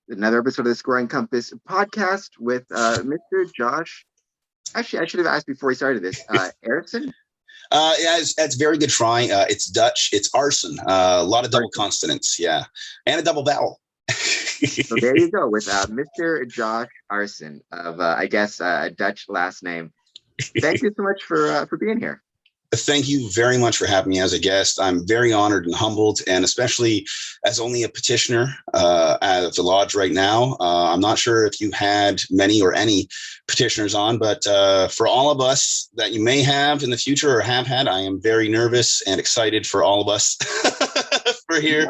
Another episode of the Square and Compass podcast with Mr. Josh. Actually, I should have asked before we started this. Aarssen? Yeah, that's very good try. It's Dutch. It's Aarssen. A lot of double consonants, yeah, and a double vowel. So there you go with Mr. Josh Aarssen of, I guess, a Dutch last name. Thank you so much for being here. Thank you very much for having me as a guest. I'm very honored and humbled, and especially as only a petitioner at the lodge right now. I'm not sure if you had many or any petitioners on, but for all of us that you may have in the future or have had, I am very nervous and excited for all of us for here.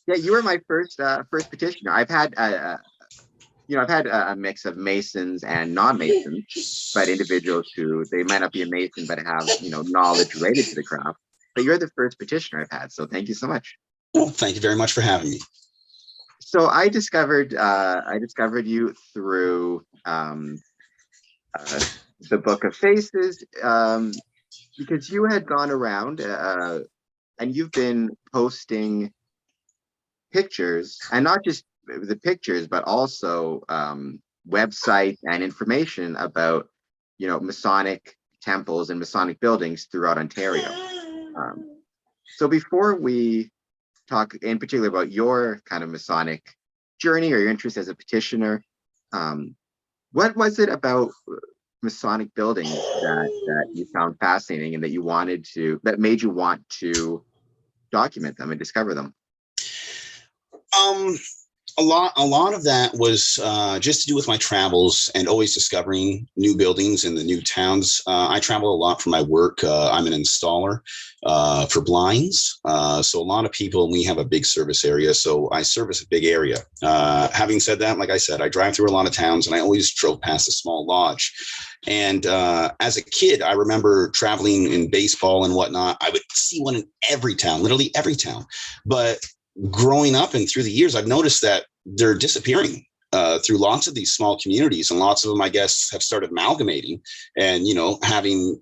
Yeah, you were my first petitioner. I've had I've had a mix of Masons and non-Masons, but individuals who they might not be a Mason but have knowledge related to the craft. But you're the first petitioner I've had, so thank you so much. Well, thank you very much for having me. So I discovered you through the Book of Faces because you had gone around and you've been posting pictures, and not just the pictures, but also websites and information about Masonic temples and Masonic buildings throughout Ontario. So before we talk in particular about your kind of Masonic journey or your interest as a petitioner, what was it about Masonic buildings that you found fascinating and that made you want to document them and discover them? A lot of that was just to do with my travels and always discovering new buildings in the new towns. I travel a lot for my work. I'm an installer for blinds. So a lot of people, and we have a big service area. So I service a big area. Having said that, like I said, I drive through a lot of towns and I always drove past a small lodge. And as a kid, I remember traveling in baseball and whatnot. I would see one in every town, literally every town. But growing up and through the years, I've noticed that they're disappearing through lots of these small communities, and lots of them, I guess, have started amalgamating and, having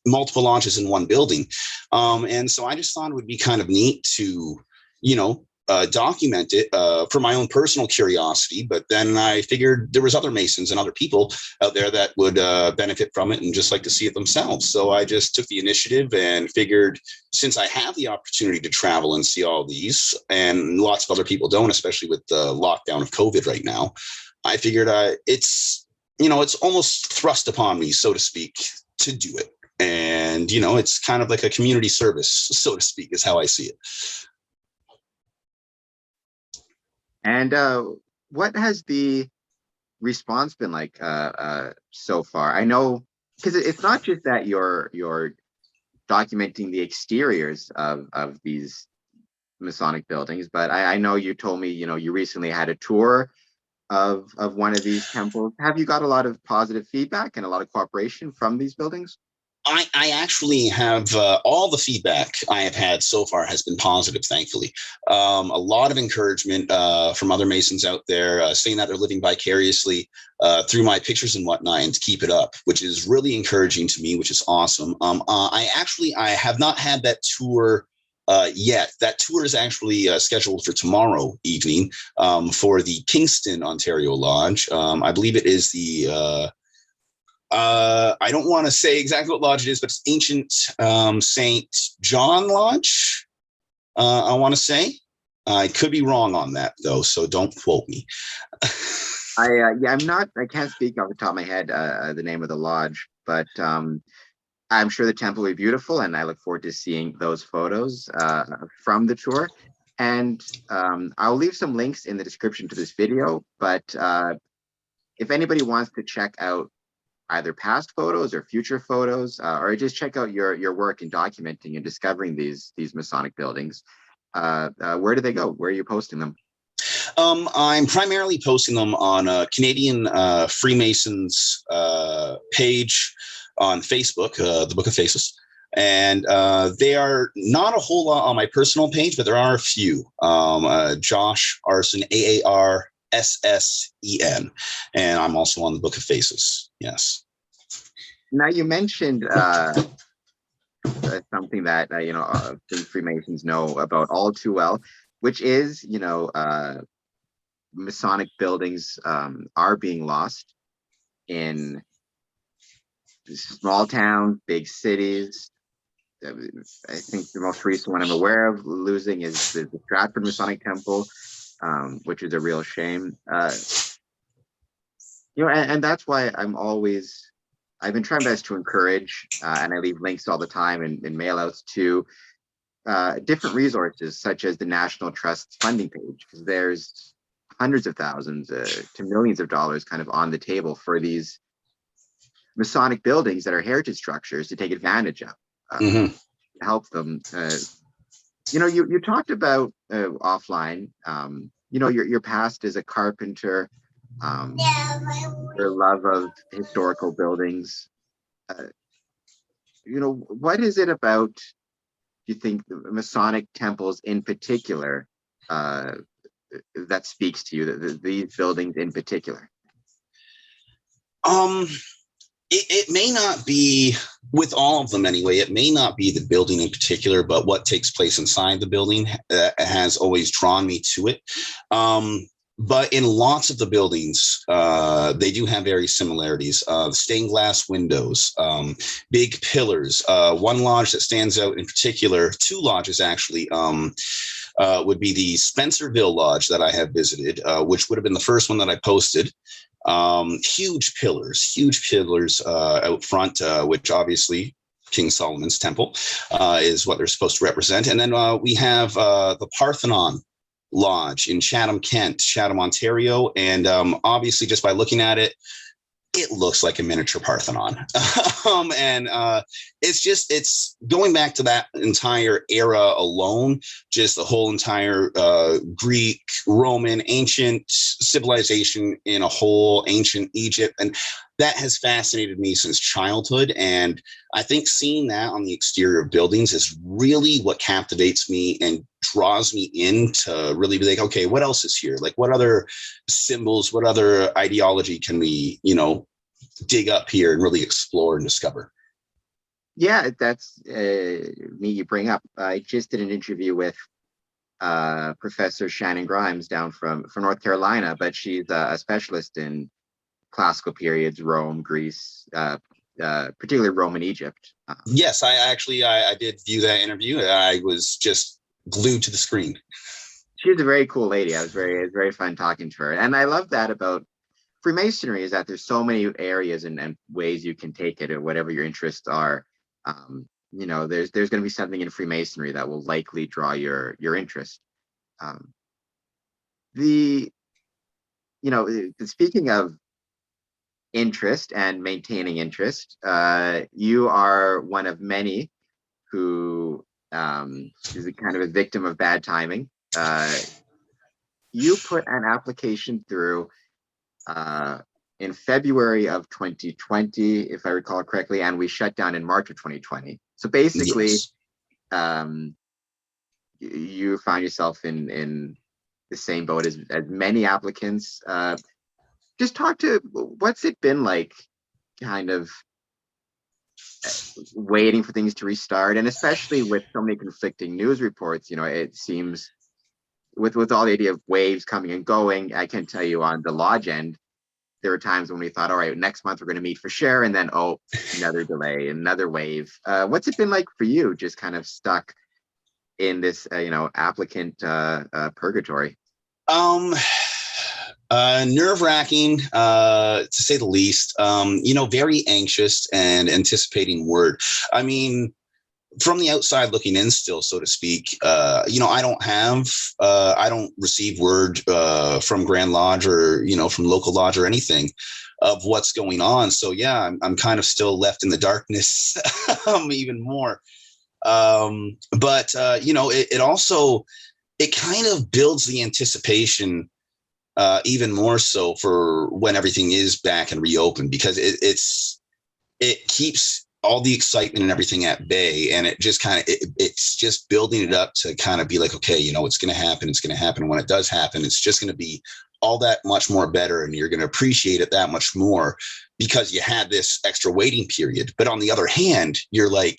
multiple launches in one building. And so I just thought it would be kind of neat to, document it for my own personal curiosity. But then I figured there was other Masons and other people out there that would benefit from it and just like to see it themselves. So I just took the initiative and figured, since I have the opportunity to travel and see all these, and lots of other people don't, especially with the lockdown of COVID right now, I figured it's almost thrust upon me, so to speak, to do it. And, it's kind of like a community service, so to speak, is how I see it. And what has the response been like so far? I know, because it's not just that you're documenting the exteriors of these Masonic buildings, but I know you told me you recently had a tour of one of these temples. Have you got a lot of positive feedback and a lot of cooperation from these buildings? I actually have all the feedback I have had so far has been positive, thankfully. A lot of encouragement from other Masons out there saying that they're living vicariously through my pictures and whatnot, and to keep it up, which is really encouraging to me, which is awesome. I have not had that tour yet. That tour is actually scheduled for tomorrow evening for the Kingston, Ontario Lodge. I believe it is the I don't want to say exactly what lodge it is, but it's Ancient St. John Lodge, I want to say. I could be wrong on that, though, so don't quote me. I can't speak off the top of my head the name of the lodge, but I'm sure the temple will be beautiful, and I look forward to seeing those photos from the tour. And I'll leave some links in the description to this video, but if anybody wants to check out either past photos or future photos, or just check out your work in documenting and discovering these Masonic buildings, where do they go? Where are you posting them? I'm primarily posting them on Canadian Freemasons page on Facebook, the Book of Faces. And they are not a whole lot on my personal page, but there are a few. Josh Aarssen, AARSSEN. And I'm also on the Book of Faces. Yes. Now you mentioned something that Freemasons know about all too well, which is Masonic buildings are being lost in small towns, big cities. I think the most recent one I'm aware of losing is the Stratford Masonic Temple, which is a real shame. And that's why I've been trying best to encourage, and I leave links all the time in mailouts to different resources, such as the National Trust's funding page, because there's hundreds of thousands to millions of dollars kind of on the table for these Masonic buildings that are heritage structures to take advantage of, Mm-hmm. help them. You talked about offline, your past as a carpenter, your love of historical buildings. Uh, what is it about, you think, the Masonic temples in particular that speaks to you, these buildings in particular? It may not be, with all of them anyway, it may not be the building in particular, but what takes place inside the building has always drawn me to it. But in lots of the buildings, they do have various similarities. Stained glass windows, big pillars. One lodge that stands out in particular, two lodges actually, would be the Spencerville Lodge that I have visited, which would have been the first one that I posted. Huge pillars out front, which obviously King Solomon's Temple is what they're supposed to represent. And then we have the Parthenon Lodge in Chatham, Kent, Chatham, Ontario. And obviously, just by looking at it, it looks like a miniature Parthenon. It's going back to that entire era alone, just the whole entire Greek, Roman, ancient civilization in a whole, ancient Egypt. And that has fascinated me since childhood. And I think seeing that on the exterior of buildings is really what captivates me and draws me in to really be like, okay, what else is here? Like, what other symbols, what other ideology can we, dig up here and really explore and discover? Yeah, that's me you bring up. I just did an interview with Professor Shannon Grimes down from North Carolina, but she's a specialist in classical periods, Rome, Greece, particularly Rome and Egypt. Yes, I did view that interview. I was just glued to the screen. She's a very cool lady. It was very fun talking to her. And I love that about Freemasonry, is that there's so many areas and ways you can take it, or whatever your interests are. There's going to be something in Freemasonry that will likely draw your interest. Speaking of interest and maintaining interest, you are one of many who is a kind of a victim of bad timing. You put an application through in February of 2020, if I recall correctly, and we shut down in March of 2020. So basically, yes. You find yourself in the same boat as many applicants. Just talk to, what's it been like, kind of waiting for things to restart, and especially with so many conflicting news reports. It seems with all the idea of waves coming and going, I can tell you on the lodge end, there were times when we thought, all right, next month we're going to meet for sure, and then another delay, another wave. What's it been like for you, just kind of stuck in this applicant purgatory? Nerve-wracking, to say the least. Very anxious and anticipating word. I mean, from the outside looking in still, so to speak, I don't receive word from Grand Lodge or, from local lodge or anything of what's going on. So yeah, I'm kind of still left in the darkness even more. But it also, it kind of builds the anticipation even more so for when everything is back and reopened, because it keeps all the excitement and everything at bay, and it just kind of it's just building it up to kind of be like, okay, it's going to happen. It's going to happen. When it does happen, it's just going to be all that much more better, and you're going to appreciate it that much more because you had this extra waiting period. But on the other hand, you're like,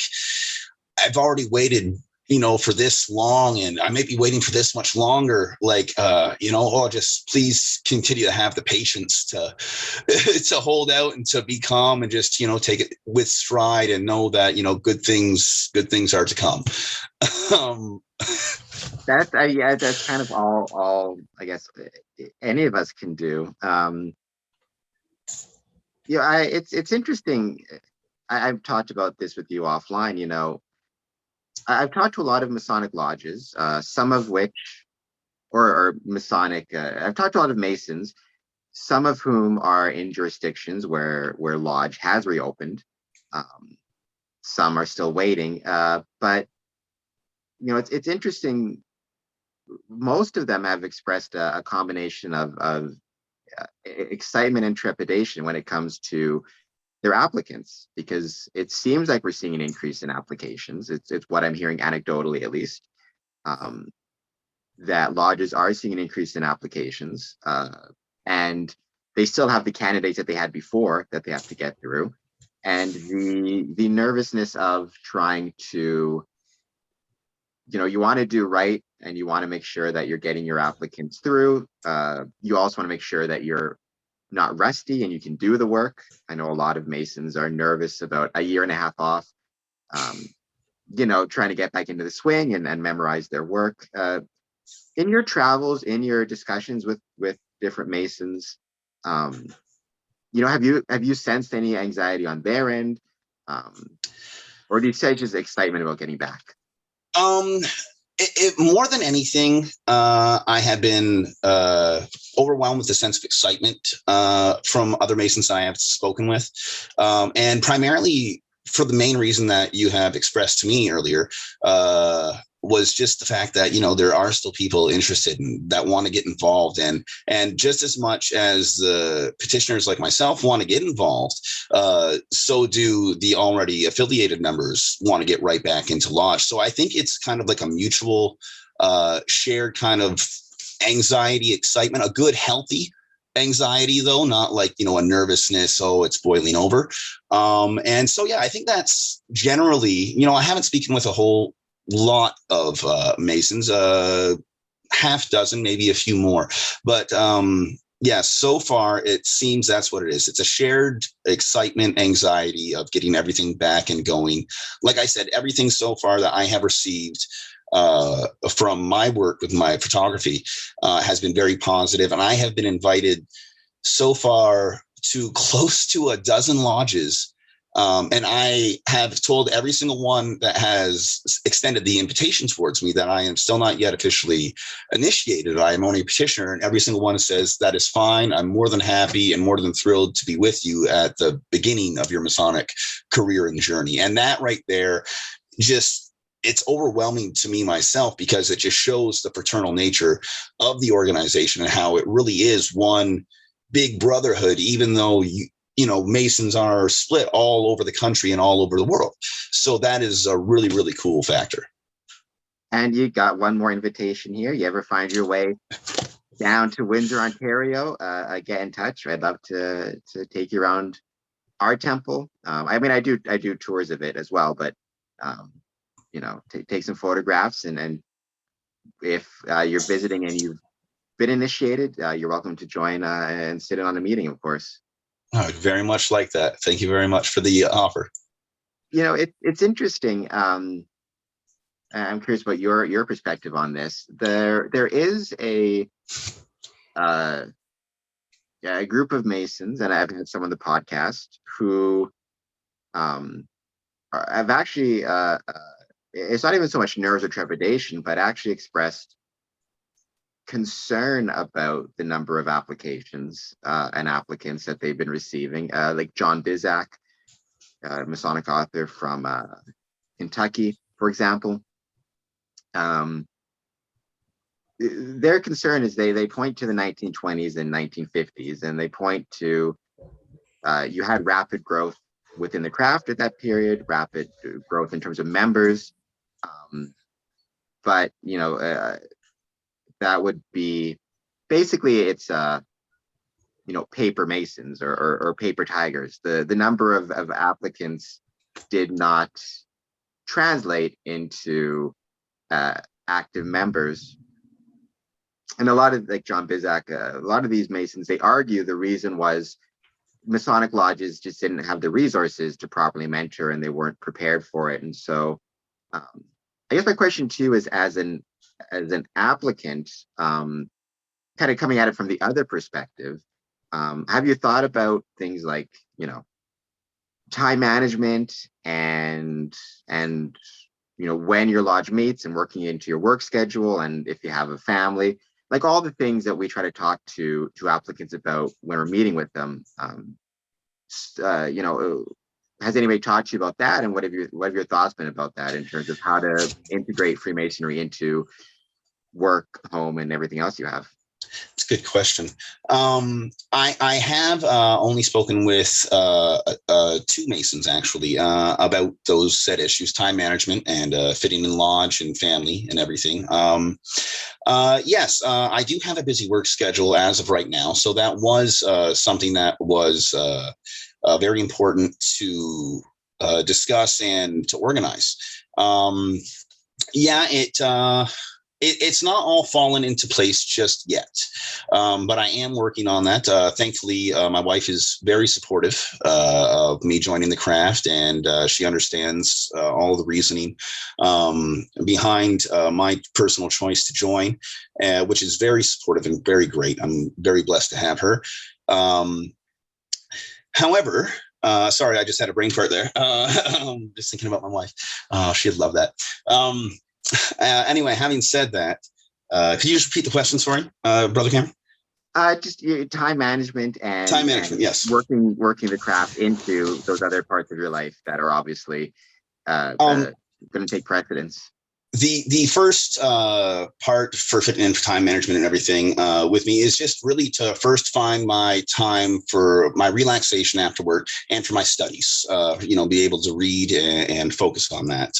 I've already waited for this long, and I may be waiting for this much longer. Like, just please continue to have the patience to to hold out and to be calm and just, take it with stride and know that, good things are to come. um, that's kind of all I guess any of us can do. It's interesting. I've talked about this with you offline. I've talked to a lot of Masonic lodges, some of which, or Masonic. I've talked to a lot of Masons, some of whom are in jurisdictions where lodge has reopened. Some are still waiting, but it's interesting. Most of them have expressed a combination of excitement and trepidation when it comes to their applicants, because it seems like we're seeing an increase in applications. It's what I'm hearing anecdotally, at least, um, that lodges are seeing an increase in applications, and they still have the candidates that they had before that they have to get through, and the nervousness of trying to, you want to do right, and you want to make sure that you're getting your applicants through. You also want to make sure that you're not rusty and you can do the work. I know a lot of Masons are nervous about a year and a half off, um, trying to get back into the swing and memorize their work. In your travels, in your discussions with different Masons, um, have you sensed any anxiety on their end, or do you say just excitement about getting back? um, more than anything, I have been overwhelmed with a sense of excitement from other Masons I have spoken with, and primarily for the main reason that you have expressed to me earlier, was just the fact that there are still people interested and that want to get involved, and just as much as the petitioners like myself want to get involved, so do the already affiliated members want to get right back into lodge. So I think it's kind of like a mutual shared kind of anxiety, excitement, a good healthy anxiety, though not like a nervousness, oh it's boiling over. And so yeah, I think that's generally, I haven't spoken with a whole lot of Masons, half dozen, maybe a few more, but yeah, so far it seems that's what it is. It's a shared excitement, anxiety of getting everything back and going. Like I said, everything so far that I have received from my work with my photography has been very positive, and I have been invited so far to close to a dozen lodges. And I have told every single one that has extended the invitation towards me that I am still not yet officially initiated. I am only a petitioner, and every single one says that is fine. I'm more than happy and more than thrilled to be with you at the beginning of your Masonic career and journey. And that right there, it's overwhelming to me myself, because it just shows the fraternal nature of the organization and how it really is one big brotherhood, even though Masons are split all over the country and all over the world. So that is a really, really cool factor. And you got one more invitation here. You ever find your way down to Windsor, Ontario, get in touch. I'd love to take you around our temple. I mean, I do tours of it as well, but take some photographs, and if you're visiting and you've been initiated, you're welcome to join and sit in on the meeting, of course. I would very much like that. Thank you very much for the offer. It's interesting. I'm curious about your perspective on this. There is a group of Masons, and I've had some on the podcast who have actually it's not even so much nerves or trepidation, but actually expressed concern about the number of applications and applicants that they've been receiving. Like John Bizak, Masonic author from Kentucky, for example. Their concern is they point to the 1920s and 1950s, and they point to you had rapid growth within the craft at that period, rapid growth in terms of members. But that would be basically it's paper Masons or paper tigers. The number of applicants did not translate into active members. And a lot of, like John Bizak, a lot of these Masons, they argue the reason was Masonic lodges just didn't have the resources to properly mentor, and they weren't prepared for it. And so, I guess my question to you is, as an applicant, kind of coming at it from the other perspective, have you thought about things like, time management and when your lodge meets and working into your work schedule, and if you have a family, like all the things that we try to talk to applicants about when we're meeting with them. Has anybody talked to you about that, and what have your thoughts been about that in terms of how to integrate Freemasonry into work, home, and everything else you have? It's a good question. I have only spoken with two Masons actually about those said issues, time management and fitting in lodge and family and everything. Yes, I do have a busy work schedule as of right now. So that was something that was very important to discuss and to organize. It's not all fallen into place just yet, but I am working on that. Thankfully, my wife is very supportive of me joining the craft, and she understands all the reasoning behind my personal choice to join, which is very supportive and very great. I'm very blessed to have her. However, sorry, I just had a brain fart there. Just thinking about my wife. Oh, she'd love that. Anyway, having said that, could you just repeat the question, sorry, Brother Cameron? Just time management and yes, working the craft into those other parts of your life that are obviously going to take precedence. The first part for fitting in for time management and everything with me is just really to first find my time for my relaxation after work and for my studies, be able to read and focus on that.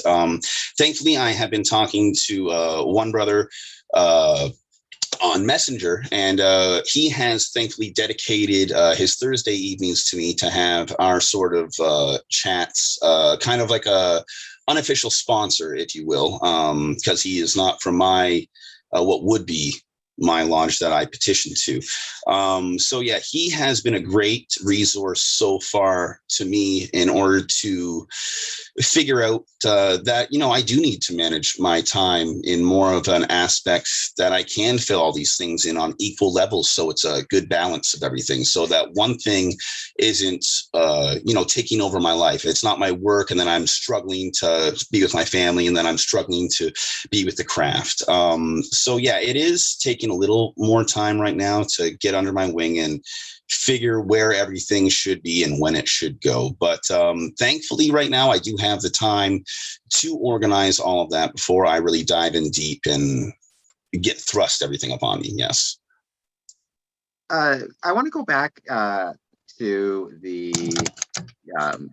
Thankfully, I have been talking to one brother on Messenger, and he has thankfully dedicated his Thursday evenings to me to have our sort of chats, kind of like a unofficial sponsor, if you will, because he is not from my what would be my lodge that I petitioned to. So yeah, he has been a great resource so far to me in order to figure out that, I do need to manage my time in more of an aspect that I can fill all these things in on equal levels. So it's a good balance of everything. So that one thing isn't, taking over my life. It's not my work, and then I'm struggling to be with my family, and then I'm struggling to be with the craft. So yeah, it is taking a little more time right now to get under my wing and figure where everything should be and when it should go. But thankfully right now I do have the time to organize all of that before I really dive in deep and thrust everything upon me. Yes. I want to go back to the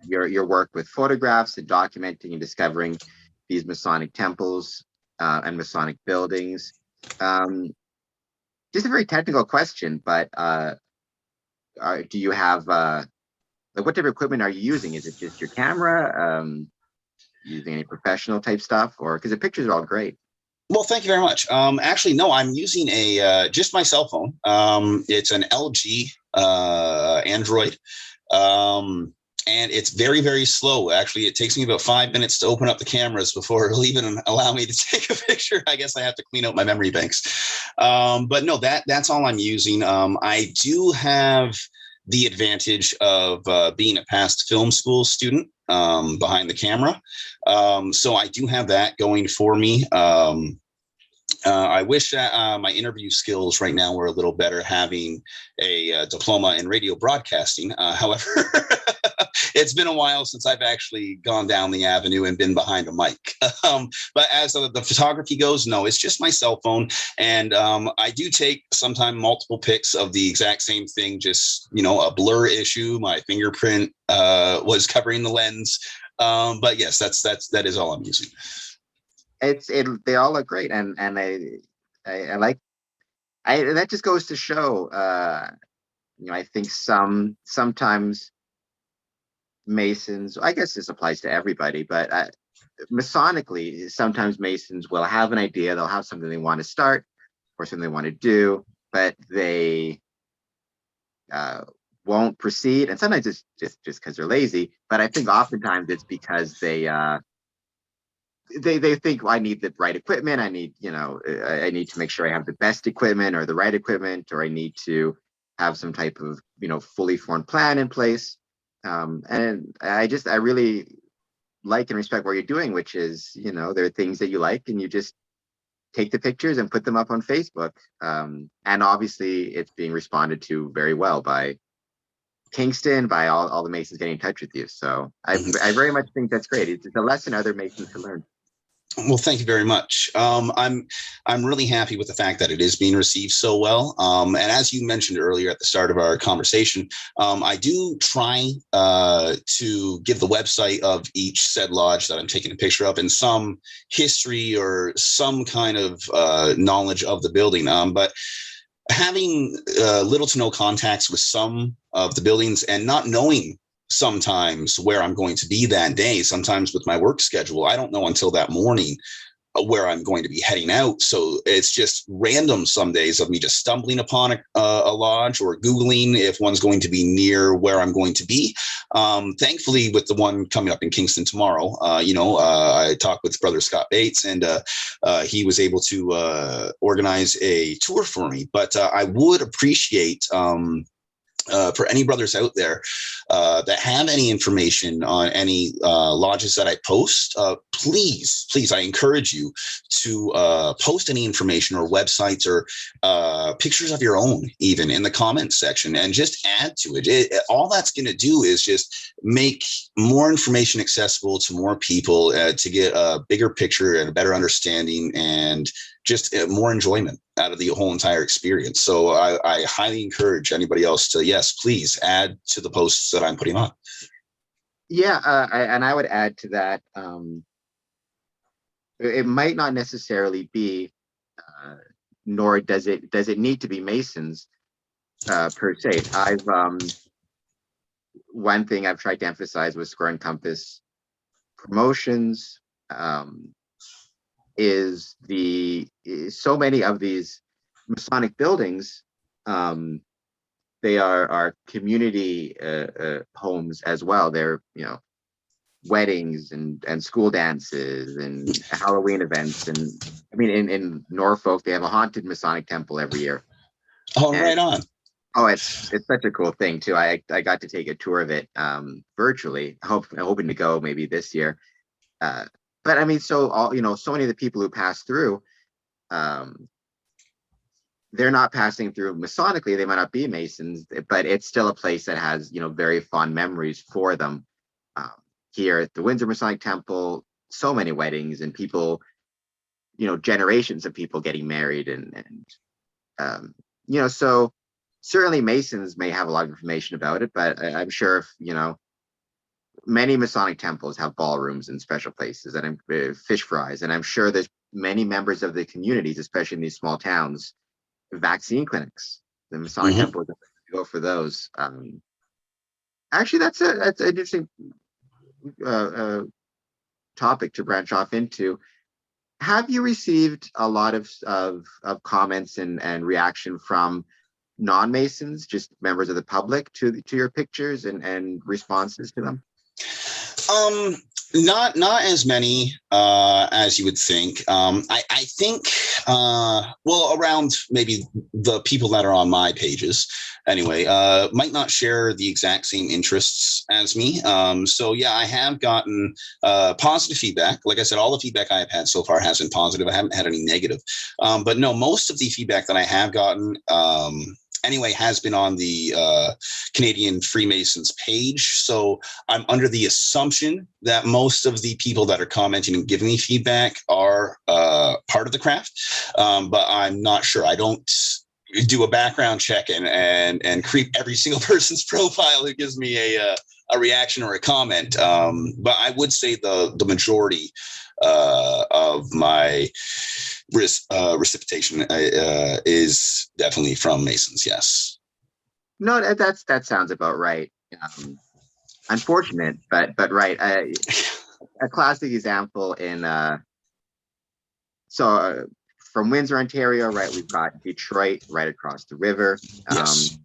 your work with photographs and documenting and discovering these Masonic temples and Masonic buildings. Just a very technical question, but do you have what type of equipment are you using? Is it just your camera? Using any professional type stuff, or because the pictures are all great? Well, thank you very much. Actually, no, I'm using just my cell phone. It's an LG Android. And it's very, very slow. Actually, it takes me about 5 minutes to open up the cameras before it'll even allow me to take a picture. I guess I have to clean out my memory banks. But no, that's all I'm using. I do have the advantage of being a past film school student behind the camera. So I do have that going for me. I wish that my interview skills right now were a little better, having a diploma in radio broadcasting. However, it's been a while since I've actually gone down the avenue and been behind a mic. But as the photography goes, no, it's just my cell phone. And I do take sometimes multiple pics of the exact same thing, just, a blur issue. My fingerprint was covering the lens. But yes, that is all I'm using. They all look great, and I like that just goes to show I think sometimes Masons, I guess this applies to everybody, but Masonically, sometimes Masons will have an idea, they'll have something they want to start or something they want to do, but they uh, won't proceed. And sometimes it's just because they're lazy. But I think oftentimes it's because they think, well, I need the right equipment. I need, I need to make sure I have the best equipment or the right equipment, or I need to have some type of, fully formed plan in place. And I really like and respect what you're doing, which is, there are things that you like and you just take the pictures and put them up on Facebook. And obviously it's being responded to very well by Kingston, by all the Masons getting in touch with you. So I very much think that's great. It's a lesson other Masons can learn. Well, thank you very much. I'm really happy with the fact that it is being received so well. And as you mentioned earlier at the start of our conversation, I do try to give the website of each said lodge that I'm taking a picture of and some history or some kind of knowledge of the building. But having little to no contacts with some of the buildings and not knowing sometimes where I'm going to be that day, sometimes with my work schedule, I don't know until that morning where I'm going to be heading out. So it's just random some days of me just stumbling upon a lodge or Googling if one's going to be near where I'm going to be. Thankfully, with the one coming up in Kingston tomorrow, I talked with Brother Scott Bates and he was able to organize a tour for me. But I would appreciate for any brothers out there that have any information on any lodges that I post, please, I encourage you to post any information or websites or pictures of your own, even in the comments section, and just add to it. All that's going to do is just make more information accessible to more people to get a bigger picture and a better understanding and just more enjoyment out of the whole entire experience. So I highly encourage anybody else to, yes, please add to the posts that I'm putting on. Yeah, and I would add to that. It might not necessarily be, nor does it need to be Masons per se. One thing I've tried to emphasize with Square and Compass promotions. Is so many of these Masonic buildings, they are community homes as well. They're weddings and school dances and Halloween events, and I mean in Norfolk they have a haunted Masonic Temple every year. Oh, right on. Oh, it's such a cool thing too. I got to take a tour of it virtually. Hoping to go maybe this year. But I mean, so so many of the people who pass through, they're not passing through Masonically. They might not be Masons, but it's still a place that has, very fond memories for them. Here at the Windsor Masonic Temple, so many weddings and people, generations of people getting married and so certainly Masons may have a lot of information about it, but I'm sure if, many Masonic temples have ballrooms and special places and fish fries. And I'm sure there's many members of the communities, especially in these small towns, vaccine clinics. The Masonic temple is go for those. Actually, that's an interesting topic to branch off into. Have you received a lot of comments and reaction from non-Masons, just members of the public to your pictures and responses to them? Not as many as you would think. I think around maybe the people that are on my pages anyway might not share the exact same interests as me. So yeah, I have gotten positive feedback. Like I said, all the feedback I have had so far has been positive. I haven't had any negative. But no, most of the feedback that I have gotten anyway has been on the Canadian Freemasons page. So I'm under the assumption that most of the people that are commenting and giving me feedback are part of the craft, but I'm not sure. I don't do a background check and creep every single person's profile who gives me a reaction or a comment. But I would say the majority of my reciprocation is definitely from Masons. Yes. No, that sounds about right. Unfortunate, but right. a classic example in from Windsor, Ontario, right? We've got Detroit right across the river. Yes.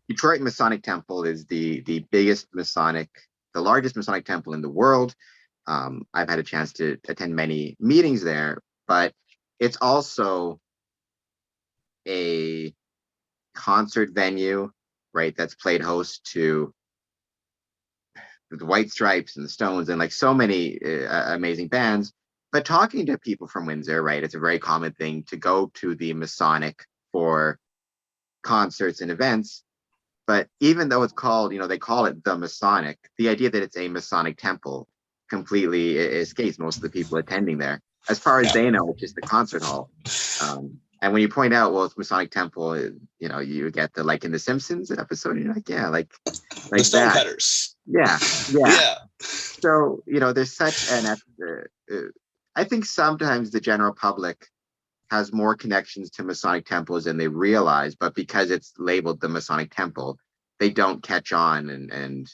Detroit Masonic Temple is the the largest Masonic temple in the world. I've had a chance to attend many meetings there, but it's also a concert venue, right? That's played host to the White Stripes and the Stones and like so many amazing bands. But talking to people from Windsor, right, it's a very common thing to go to the Masonic for concerts and events. But even though it's called, they call it the Masonic, the idea that it's a Masonic temple completely escapes most of the people attending there. As far as Yeah. they know, it's just a concert hall. And when you point out, well, it's Masonic temple, you get the like in the Simpsons episode, you're like, yeah, like The that. Stonecutters. Yeah, yeah. Yeah. So, there's such I think sometimes the general public has more connections to Masonic temples than they realize, but because it's labeled the Masonic temple, they don't catch on and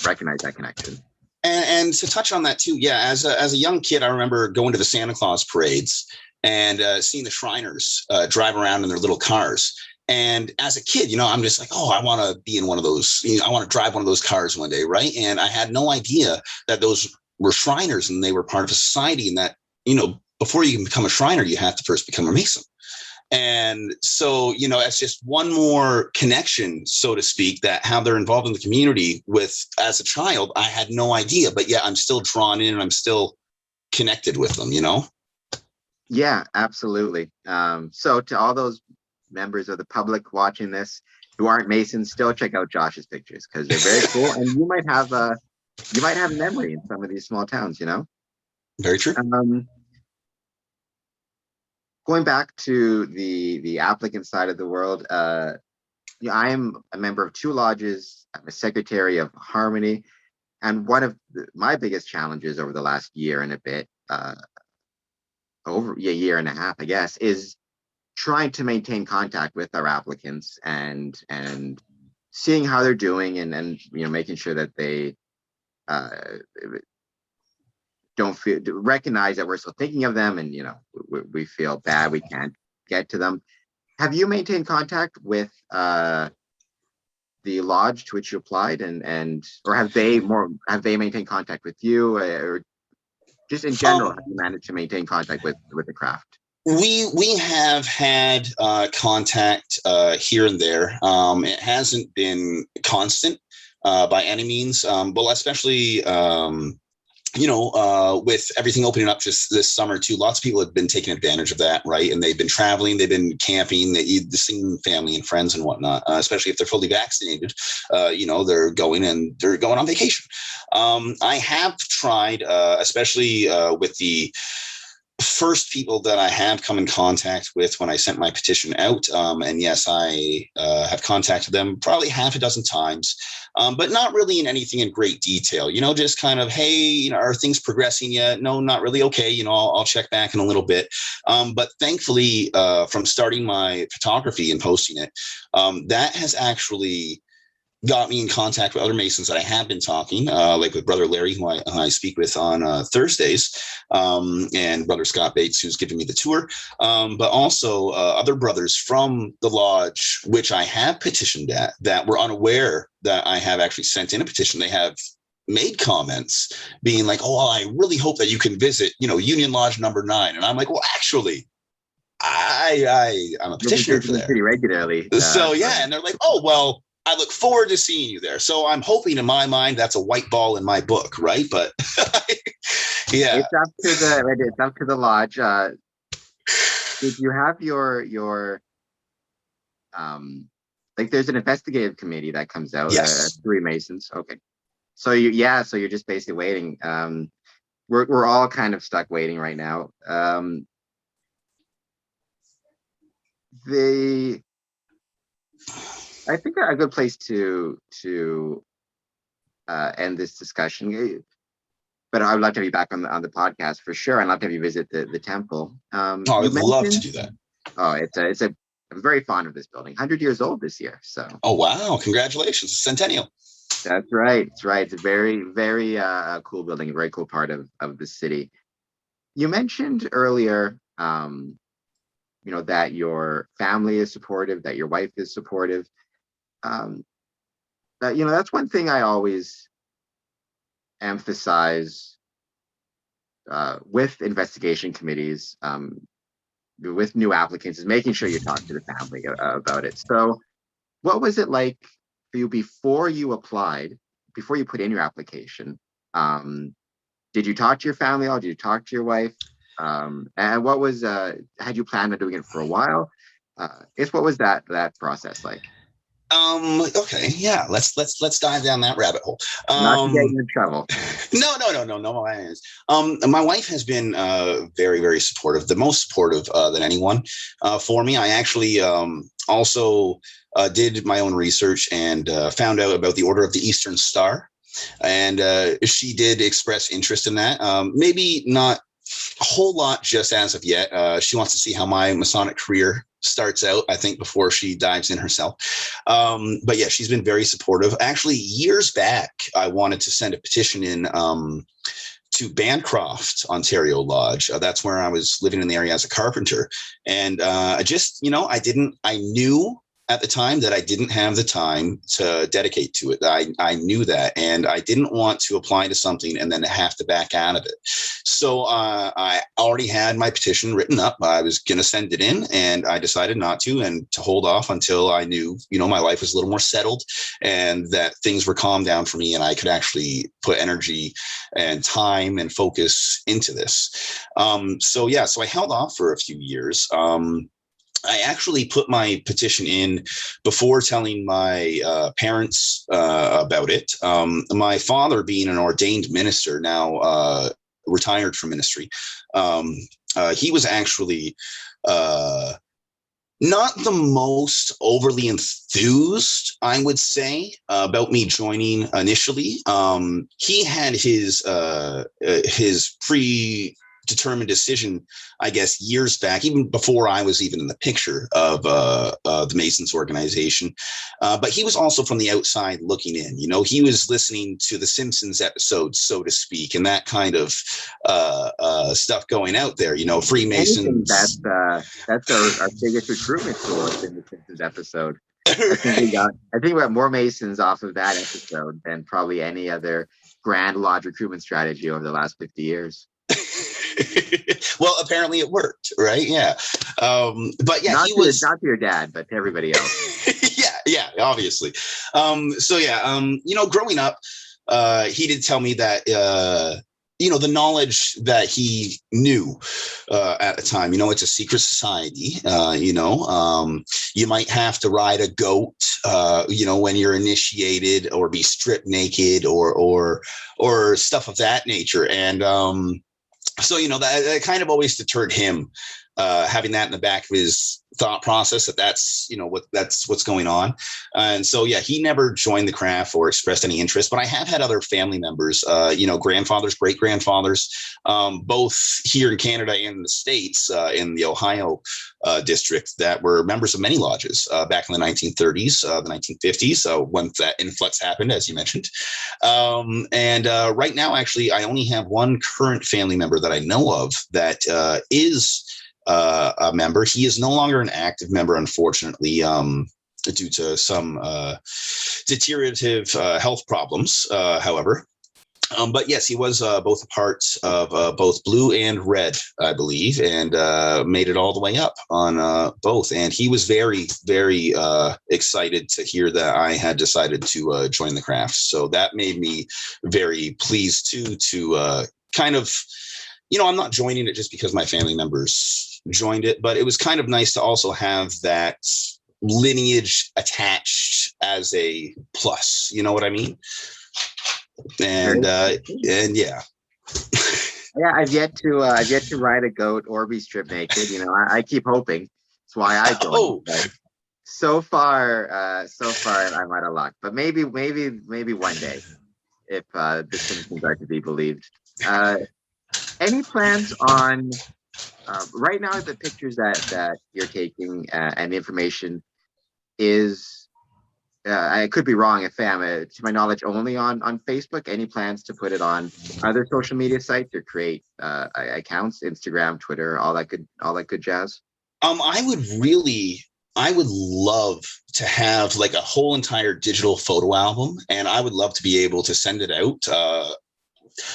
recognize that connection. And to touch on that too, yeah, as a young kid, I remember going to the Santa Claus parades and seeing the Shriners drive around in their little cars. And as a kid, I'm just like, oh, I want to be in one of those. I want to drive one of those cars one day, right? And I had no idea that those were Shriners and they were part of a society, and that before you can become a Shriner, you have to first become a Mason. And so, it's just one more connection, so to speak, that how they're involved in the community with, as a child, I had no idea, but yeah, I'm still drawn in and I'm still connected with them, Yeah, absolutely. So to all those members of the public watching this who aren't Masons, still check out Josh's pictures because they're very cool, and you might have a memory in some of these small towns. Very true. Going back to the applicant side of the world, I am a member of 2 lodges. I'm a secretary of Harmony, and one of my biggest challenges over the last year and a bit, over a year and a half, I guess, is trying to maintain contact with our applicants and seeing how they're doing and making sure that they don't recognize that we're still thinking of them, and we feel bad we can't get to them. Have you maintained contact with the lodge to which you applied, or have they maintained contact with you, or just in general, have you managed to maintain contact with the craft? We have had contact here and there. It hasn't been constant by any means, but especially with everything opening up just this summer too, lots of people have been taking advantage of that, right? And they've been traveling, they've been camping, seeing family and friends and whatnot, especially if they're fully vaccinated. They're going on vacation. I have tried, especially with the first people that I have come in contact with when I sent my petition out. And yes, I have contacted them probably half a dozen times, but not really in anything in great detail, just kind of, hey, are things progressing yet? No, not really. Okay. I'll check back in a little bit. But thankfully, from starting my photography and posting it, that has actually got me in contact with other Masons that I have been talking, like with Brother Larry, who I speak with on Thursdays, and Brother Scott Bates, who's giving me the tour, but also other brothers from the lodge, which I have petitioned at, that were unaware that I have actually sent in a petition. They have made comments being like, oh, well, I really hope that you can visit, Union Lodge number 9. And I'm like, well, actually, I'm a petitioner for there pretty regularly. So yeah, and they're like, oh, well, I look forward to seeing you there. So I'm hoping, in my mind, that's a white ball in my book, right? But yeah, it's up to the lodge. Did you have your like there's an investigative committee that comes out? Yes. 3 Masons. Okay. So you're just basically waiting. We're all kind of stuck waiting right now. I think a good place to end this discussion, but I'd love to have you back on the podcast for sure. I'd love to have you visit the temple. I would love to do that. Oh, I'm very fond of this building. 100 years old this year. So. Oh wow! Congratulations, centennial. That's right. It's right. It's a very, very cool building, a very cool part of the city. You mentioned earlier, that your family is supportive, that your wife is supportive. Um, that's one thing I always emphasize with investigation committees, with new applicants, is making sure you talk to the family about it. So, what was it like for you before you applied, before you put in your application? Did you talk to your family at all? Did you talk to your wife? And what was had you planned on doing it for a while? What was that process like? Okay, yeah, let's dive down that rabbit hole. Not to get you in trouble. No. My wife has been very, very supportive, the most supportive than anyone for me. I actually also did my own research and found out about the Order of the Eastern Star, and she did express interest in that. Maybe not a whole lot just as of yet. She wants to see how my Masonic career starts out, I think, before she dives in herself. But yeah, she's been very supportive. Actually, years back, I wanted to send a petition in to Bancroft, Ontario Lodge. That's where I was living in the area as a carpenter. And I knew at the time that I didn't have the time to dedicate to it. I knew that, and I didn't want to apply to something and then have to back out of it. So I already had my petition written up. I was going to send it in, and I decided not to, and to hold off until I knew, my life was a little more settled and that things were calmed down for me and I could actually put energy and time and focus into this. So I held off for a few years. I actually put my petition in before telling my parents about it. My father, being an ordained minister, now retired from ministry, he was actually not the most overly enthused, I would say, about me joining initially. He had his predetermined decision, I guess, years back, even before I was even in the picture of the Masons organization. But he was also from the outside looking in. He was listening to the Simpsons episodes, so to speak, and that kind of stuff going out there. Anything Freemasons. that's our biggest recruitment tool is in the Simpsons episode. I think we got more Masons off of that episode than probably any other Grand Lodge recruitment strategy over the last 50 years. Well, apparently it worked, right? Yeah. But yeah, Not to your dad, but to everybody else. yeah, obviously. Growing up, he did tell me that the knowledge that he knew at the time, it's a secret society. You might have to ride a goat, when you're initiated, or be stripped naked, or stuff of that nature. And that kind of always deterred him, having that in the back of his thought process, that's what's going on. And so, yeah, he never joined the craft or expressed any interest, but I have had other family members, grandfathers, great grandfathers, both here in Canada and in the States, in the Ohio district, that were members of many lodges back in the 1930s, the 1950s, when that influx happened, as you mentioned. Right now, actually, I only have one current family member that I know of that is a member. He is no longer an active member, unfortunately, due to some deteriorative health problems, however. But yes, he was both a part of both Blue and Red, I believe, and made it all the way up on both. And he was very, very excited to hear that I had decided to join the craft. So that made me very pleased too, to kind of, I'm not joining it just because my family members joined it, but it was kind of nice to also have that lineage attached as a plus. You know what I mean? And yeah. Yeah, I've yet to ride a goat or be stripped naked. I keep hoping. That's why I joined. Oh. But so far, I'm out of luck. But maybe one day, if the Simpsons are to be believed. Any plans on right now? The pictures that you're taking and the information is I could be wrong, if I'm to my knowledge only on Facebook. Any plans to put it on other social media sites or create accounts, Instagram, Twitter, all that good jazz? I would love to have like a whole entire digital photo album, and I would love to be able to send it out.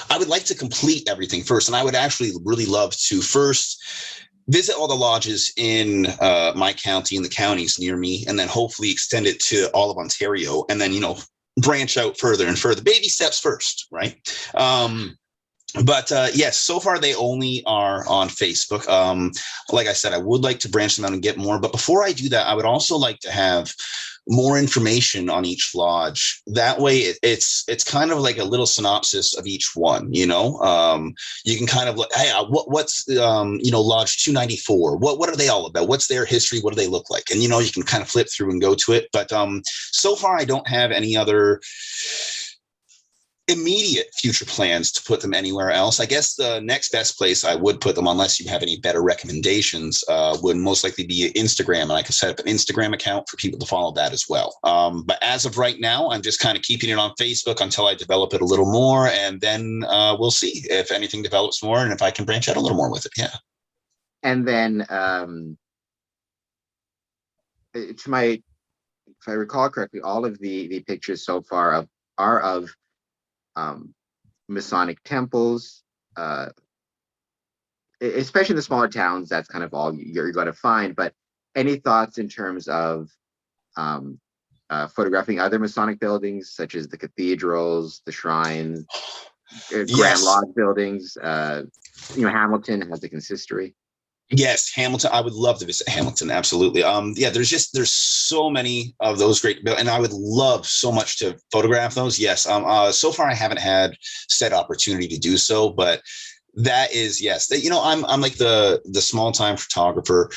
I would like to complete everything first, and I would actually really love to first visit all the lodges in my county and the counties near me, and then hopefully extend it to all of Ontario, and then, branch out further and further. Baby steps first, right? But yes, so far they only are on Facebook. Like I said, I would like to branch them out and get more. But before I do that, I would also like to have more information on each lodge. That way, it's kind of like a little synopsis of each one. You can kind of look, hey, what's Lodge 294? What are they all about? What's their history? What do they look like? And you can kind of flip through and go to it. But so far, I don't have any other immediate future plans to put them anywhere else. I guess the next best place I would put them, unless you have any better recommendations, would most likely be Instagram, and I could set up an Instagram account for people to follow that as well. But as of right now, I'm just kind of keeping it on Facebook until I develop it a little more, and then we'll see if anything develops more and if I can branch out a little more with it. Yeah. And then if I recall correctly, all of the pictures so far are of Masonic temples, especially in the smaller towns. That's kind of all you're going to find. But any thoughts in terms of photographing other Masonic buildings, such as the cathedrals, the shrines, Grand Lodge buildings? Hamilton has a consistory. Yes, Hamilton. I would love to visit Hamilton. Absolutely. There's so many of those great, and I would love so much to photograph those. Yes. So far I haven't had said opportunity to do so, but that is, yes. I'm like the small time photographer,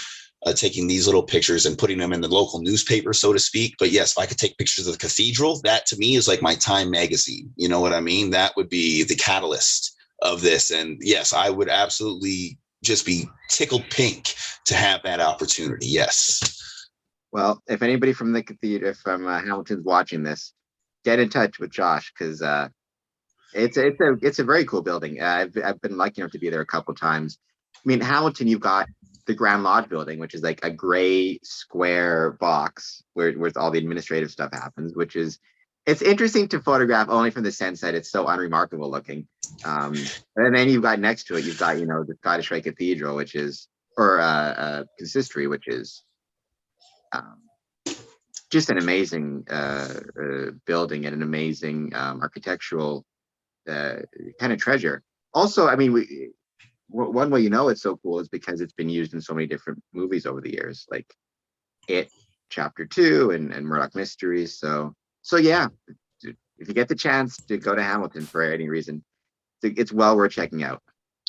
taking these little pictures and putting them in the local newspaper, so to speak. But yes, if I could take pictures of the cathedral, that to me is like my Time magazine. You know what I mean? That would be the catalyst of this. And yes, I would absolutely just be tickled pink to have that opportunity. Yes. Well, if anybody from the cathedral, from Hamilton's watching this, get in touch with Josh, because it's a very cool building. I've been lucky enough to be there a couple times. I mean, Hamilton, you've got the Grand Lodge building, which is like a gray square box where all the administrative stuff happens, it's interesting to photograph only from the sense that it's so unremarkable looking. And then you've got next to it, you've got, the Scottish Rite Cathedral, or consistory, which is just an amazing building and an amazing architectural kind of treasure. Also, I mean, one way it's so cool is because it's been used in so many different movies over the years, like It, Chapter 2, and Murdoch Mysteries. So yeah, if you get the chance to go to Hamilton for any reason, it's well worth checking out.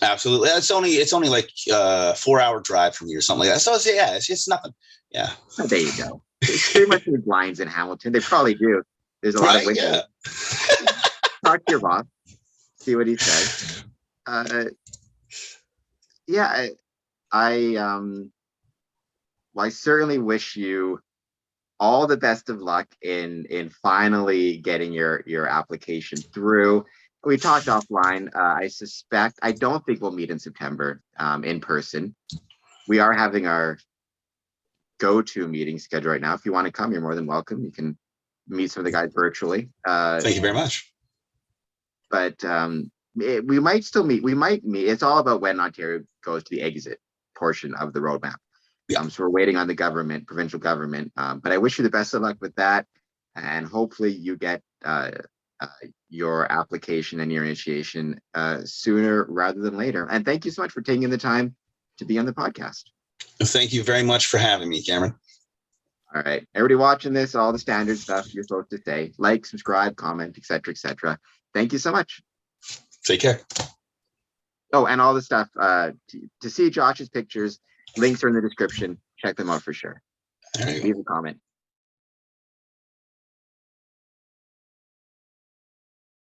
Absolutely. It's only like 4-hour drive from you or something like that. So it's nothing. Yeah. Oh, there you go. There's pretty much any blinds in Hamilton. They probably do. There's a lot of windows. Yeah. Talk to your boss. See what he says. I certainly wish you all the best of luck in finally getting your application through. We talked offline. I don't think we'll meet in September in person. We are having our go-to meeting scheduled right now. If you want to come, you're more than welcome. You can meet some of the guys virtually. Thank you very much. But we might still meet. We might meet. It's all about when Ontario goes to the exit portion of the roadmap. Yeah. So we're waiting on the provincial government. But I wish you the best of luck with that, and hopefully you get your application and your initiation sooner rather than later. And thank you so much for taking the time to be on the podcast. Thank you very much for having me, Cameron. All right, everybody watching this, all the standard stuff you're supposed to say: like, subscribe, comment, etc., etc. Thank you so much. Take care. Oh, and all the stuff to see Josh's pictures. Links are in the description. Check them out for sure. Leave a comment.